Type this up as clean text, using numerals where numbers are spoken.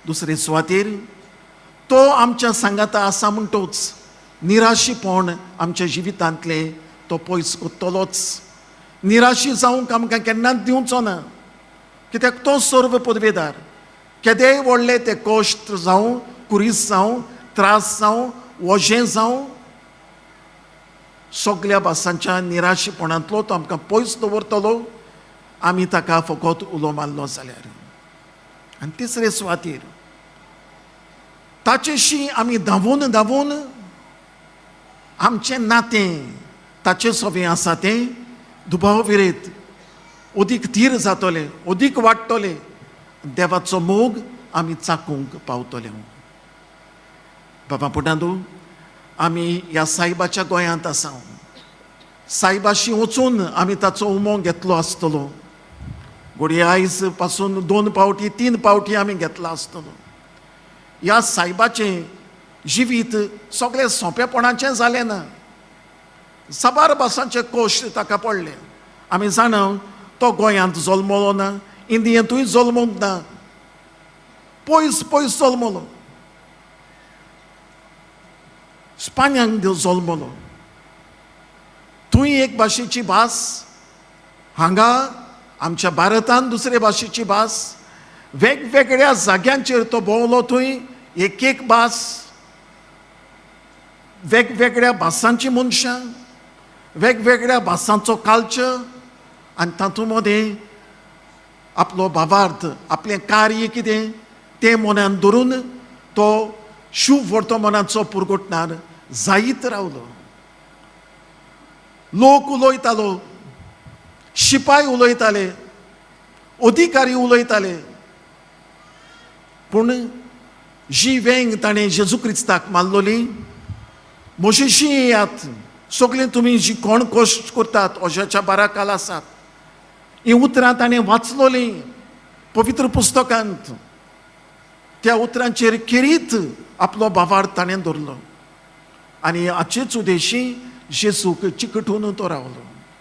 दुसरे सुवातेर तो आमच्या सांगाता आसा म्हणटोच निराशीपण आमच्या जिवितांतले तो पयस कोत्तलोच. निराशी जावंक आमकां केन्नाच दिवचो ना, कित्याक तो सर्व पदवेदार. केदेंय व्हडले ते कश्ट जावं, कुरीस जावं, त्रास जावं, वजें जावं, सगळ्या भासांच्या निराशीपणांतलो तो आमकां पयस दवरतलो, आमी ताका फकत उलो मारलो जाल्यार. आनी तिसरे सुवातेर ताचेशी आमी धांवून धांवून आमचें नातें ताचे सोबें आसा तें दुबाव विरेत अदीक थीर जातलें, अदीक वाडटलें. देवाचो मोग आमी चाखूंक पावतले. बाबा पुणादू, आमी ह्या सायबाच्या गोंयांत आसा. सायबाशी वचून आमी ताचो उमो घेतलो आसतलो. घडये आयज पासून 2 पावटी 3 पावटी आमी घेतला आसतलो. ह्या सायबाचें जिवीत सगळें सोंपेपणाचें जालें ना. साबार भासांचे कश्ट ताका पडले. आमी जाणा तो गोंयांत जल्मलो ना, इंडियेंतूय जल्मूंक ना, पयस पयस जल्मलो, स्पान्यांत जल्मलो. थंय एक भाशेची भास, हांगा आमच्या भारतांत दुसरे भाशेची भास. वेगवेगळ्या जाग्यांचेर तो भोंवलो, थंय एक एक भास, वेगवेगळ्या भासांची मनशां, वेगवेगळ्या भासांचो कल्चर. आनी तातूंत मदें आपलो भावार्थ, आपलें कार्य कितें तें मनांत धरून तो शुभ वर्तमानाचो पुरगोटणार जायत रावलो. लोक उलयतालो, शिपाय उलयताले, अधिकारी उलयताले, पूण जी वेंग ताणें जेजू क्रिस्ताक मारलोली, म्हजेशी येयात सगळीं तुमी जी कोण कश्ट करतात, ओज्याच्या बाराकाल आसात, हीं उतरां ताणें वाचलोलीं पवित्र पुस्तकांत. त्या उतरांचेर खेरीत आपलो भावार्थ ताणें धरलो. आनी हाचेच उद्देशी जेजूक चिकटून तो रावलो.